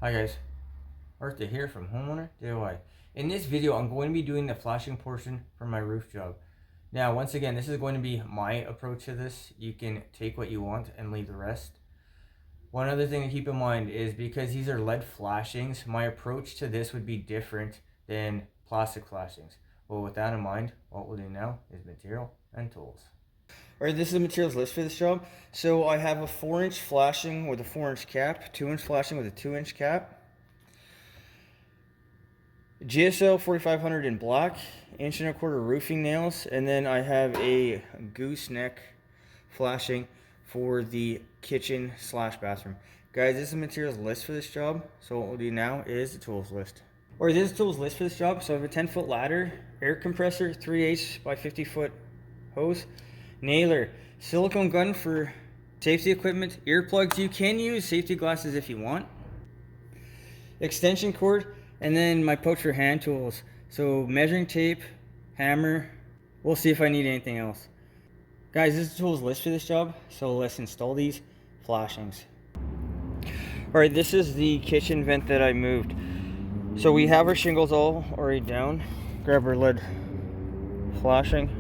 Hi guys, Arthur here from Homeowner DIY. In this video, I'm going to be doing the flashing portion for my roof job. Now, once again, this is going to be my approach to this. You can take what you want and leave the rest. One other thing to keep in mind is because these are lead flashings, my approach to this would be different than plastic flashings. Well, with that in mind, what we'll do now is material and tools. Alright, this is the materials list for this job. So I have a 4-inch flashing with a 4-inch cap, 2-inch flashing with a 2-inch cap, Geocel 4500 in black, 1.25" roofing nails, and then I have a gooseneck flashing for the kitchen / bathroom. Guys, this is the materials list for this job. So what we'll do now is the tools list. Or this is the tools list for this job. So I have a 10-foot ladder, air compressor, 3/8 by 50-foot hose, nailer, silicone gun for safety equipment, earplugs. You can use safety glasses if you want, extension cord, and then my pouch for hand tools. So measuring tape, hammer. We'll see if I need anything else. Guys, this is the tools list for this job. So let's install these flashings. Alright, this is the kitchen vent that I moved. So we have our shingles all already down. Grab our lead flashing.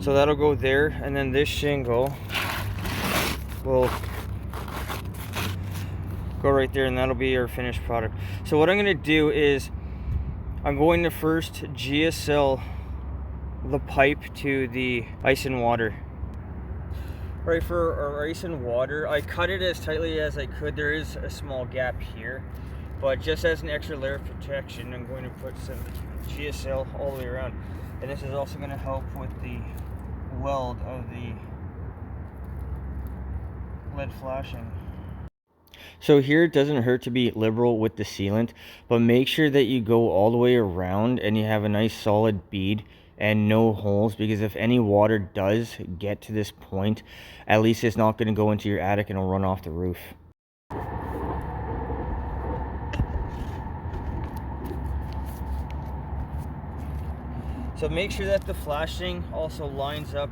So that'll go there, and then this shingle will go right there, and that'll be our finished product. So what I'm going to do is I'm going to first Geocel the pipe to the ice and water. Right, for our ice and water, I cut it as tightly as I could. There is a small gap here, but just as an extra layer of protection, I'm going to put some Geocel all the way around. And this is also going to help with the weld of the lead flashing. So here it doesn't hurt to be liberal with the sealant, but make sure that you go all the way around and you have a nice solid bead and no holes, because if any water does get to this point, at least it's not going to go into your attic and it'll run off the roof. So make sure that the flashing also lines up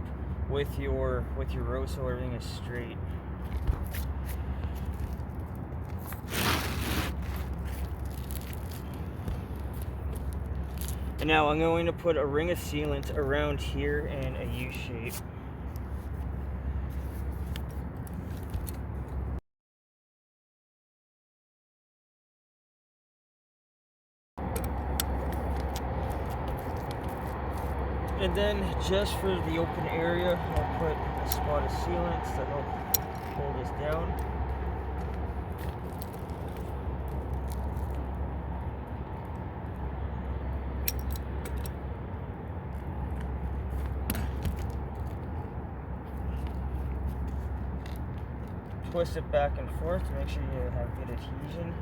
with your row so everything is straight. And now I'm going to put a ring of sealant around here in a U shape. And then just for the open area, I'll put a spot of sealant to help hold this down. Twist it back and forth to make sure you have good adhesion.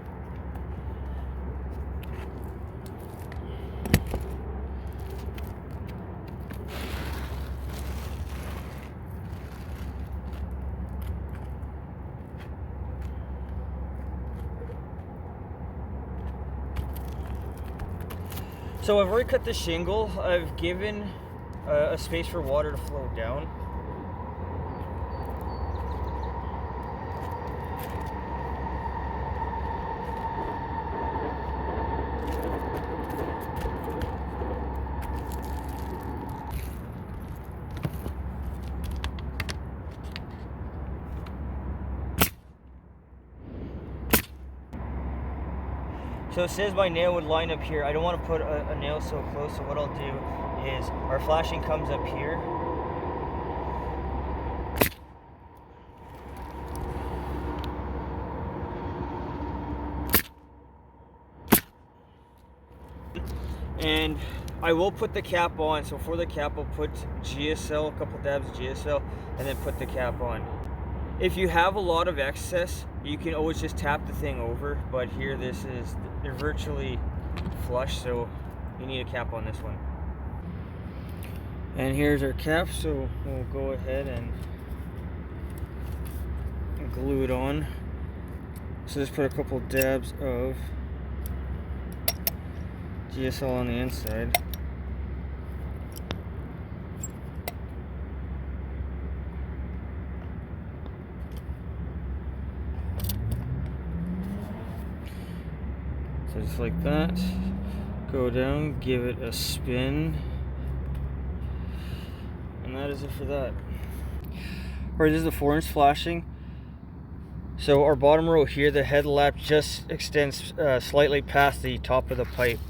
So I've already cut the shingle. I've given a space for water to flow down. So it says my nail would line up here. I don't want to put a nail so close, so what I'll do is our flashing comes up here. And I will put the cap on. So for the cap, I'll put Geocel, a couple dabs of Geocel, and then put the cap on. If you have a lot of excess, you can always just tap the thing over, but here they're virtually flush, so you need a cap on this one. And here's our cap, so we'll go ahead and glue it on. So just put a couple dabs of Geocel on the inside. So just like that, go down, give it a spin, and that is it for that. Alright, this is the 4-inch flashing. So our bottom row here, the headlamp just extends slightly past the top of the pipe.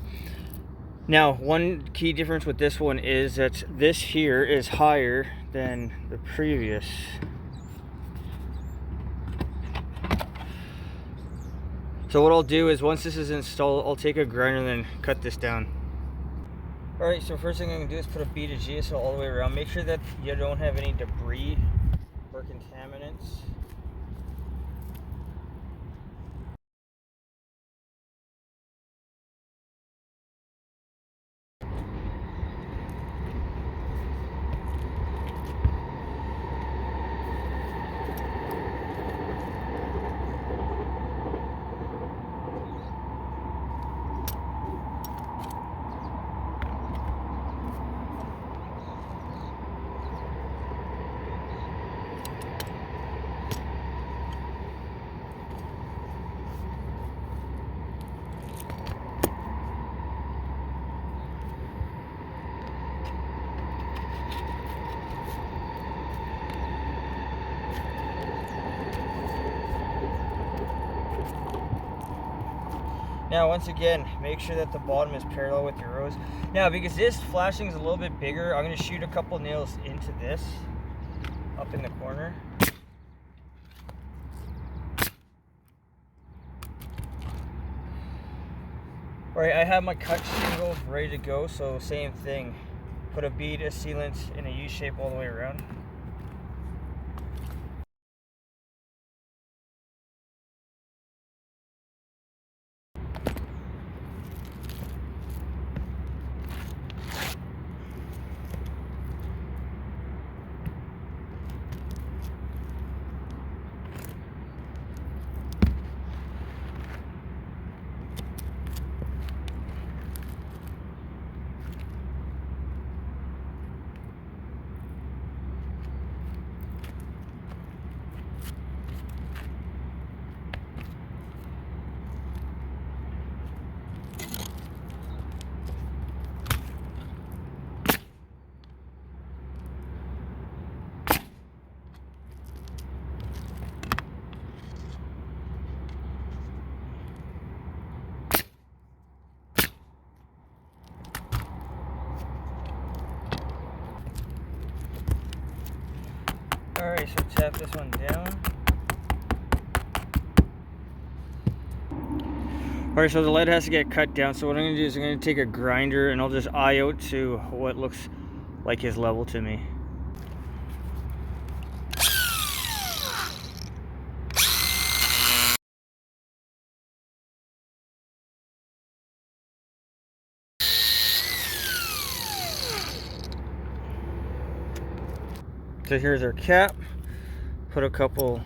Now, one key difference with this one is that this here is higher than the previous. So what I'll do is once this is installed, I'll take a grinder and then cut this down. Alright, so first thing I'm going to do is put a bead of Geocel all the way around. Make sure that you don't have any debris or contaminants. Now, once again, make sure that the bottom is parallel with your rows. Now, because this flashing is a little bit bigger, I'm going to shoot a couple nails into this, up in the corner. Alright, I have my cut shingle ready to go, so same thing. Put a bead of sealant in a U shape all the way around. Alright, so tap this one down. Alright, so the lead has to get cut down, so what I'm going to do is I'm going to take a grinder and I'll just eye out to what looks like his level to me. So here's our cap. Put a couple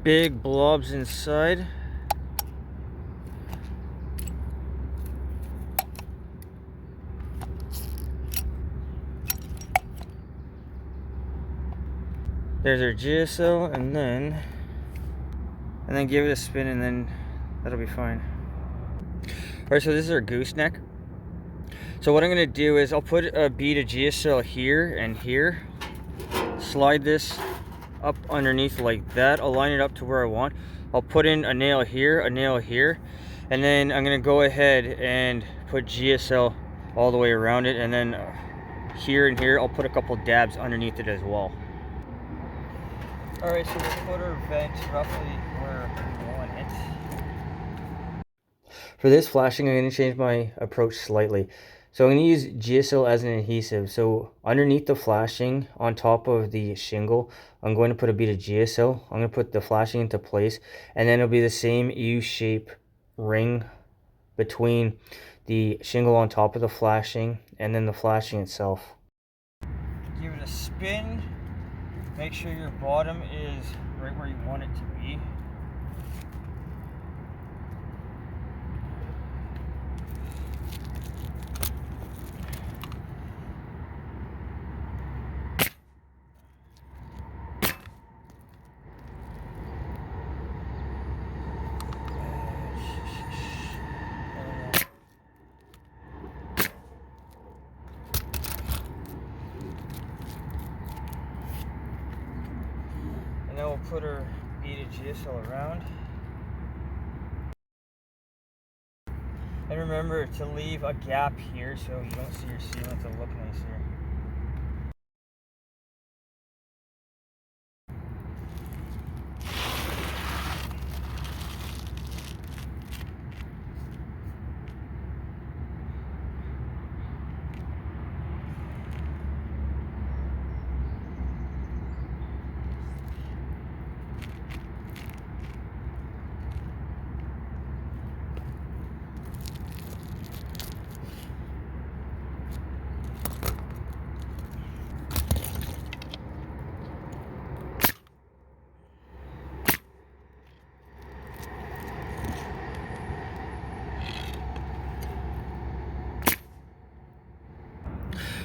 big blobs inside. There's our Geocel, and then give it a spin, and then that'll be fine. Alright, so this is our gooseneck. So what I'm going to do is I'll put a bead of Geocel here and here. Slide this up underneath like that. I'll line it up to where I want. I'll put in a nail here, and then I'm going to go ahead and put Geocel all the way around it, and then here and here I'll put a couple dabs underneath it as well. Alright, so we'll put our vent roughly where we want it. For this flashing, I'm going to change my approach slightly. So I'm going to use Geocel as an adhesive. So underneath the flashing, on top of the shingle, I'm going to put a bead of Geocel. I'm going to put the flashing into place, and then it'll be the same U-shape ring between the shingle on top of the flashing and then the flashing itself. Give it a spin. Make sure your bottom is right where you want it to be. And then we'll put our beaded Geocel around. And remember to leave a gap here so you don't see your sealant to look nicer.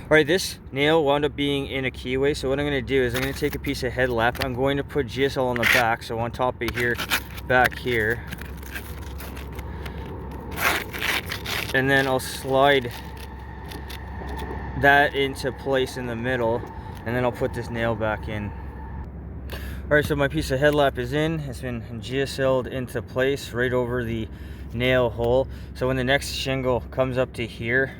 Alright, this nail wound up being in a keyway, so what I'm going to do is I'm going to take a piece of headlamp. I'm going to put Geocel on the back, so on top of here, back here. And then I'll slide that into place in the middle, and then I'll put this nail back in. Alright, so my piece of headlamp is in. It's been Geoceled into place right over the nail hole. So when the next shingle comes up to here,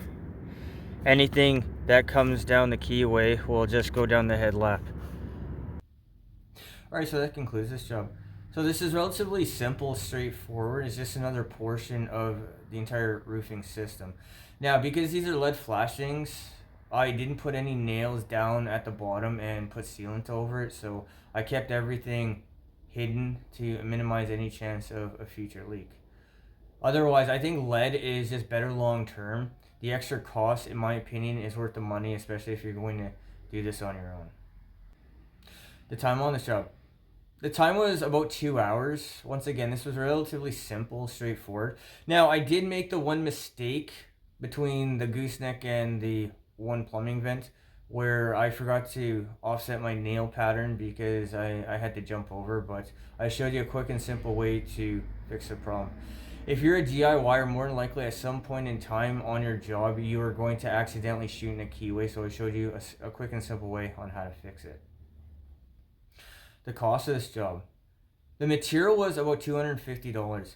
anything that comes down the keyway will just go down the headlamp. Alright, so that concludes this job. So this is relatively simple, straightforward. It's just another portion of the entire roofing system. Now, because these are lead flashings, I didn't put any nails down at the bottom and put sealant over it, so I kept everything hidden to minimize any chance of a future leak. Otherwise, I think lead is just better long term. The extra cost, in my opinion, is worth the money, especially if you're going to do this on your own. The time on this job. The time was about 2 hours. Once again, this was relatively simple, straightforward. Now, I did make the one mistake between the gooseneck and the one plumbing vent where I forgot to offset my nail pattern because I had to jump over, but I showed you a quick and simple way to fix the problem. If you're a DIYer, more than likely at some point in time on your job, you are going to accidentally shoot in a keyway, so I showed you a quick and simple way on how to fix it. The cost of this job. The material was about $250.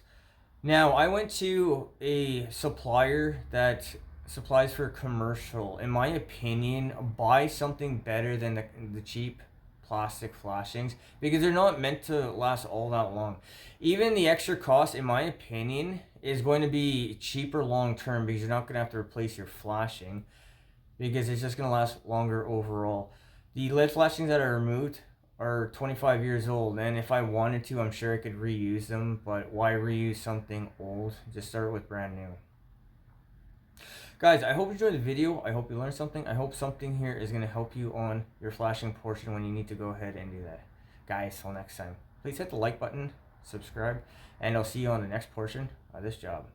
Now, I went to a supplier that supplies for commercial. In my opinion, buy something better than the cheap plastic flashings because they're not meant to last all that long. Even the extra cost, in my opinion, is going to be cheaper long term because you're not going to have to replace your flashing because it's just going to last longer overall. The lead flashings that are removed are 25 years old, and if I wanted to, I'm sure I could reuse them, but why reuse something old? Just start with brand new. Guys, I hope you enjoyed the video. I hope you learned something. I hope something here is going to help you on your flashing portion when you need to go ahead and do that. Guys, till next time, please hit the like button, subscribe, and I'll see you on the next portion of this job.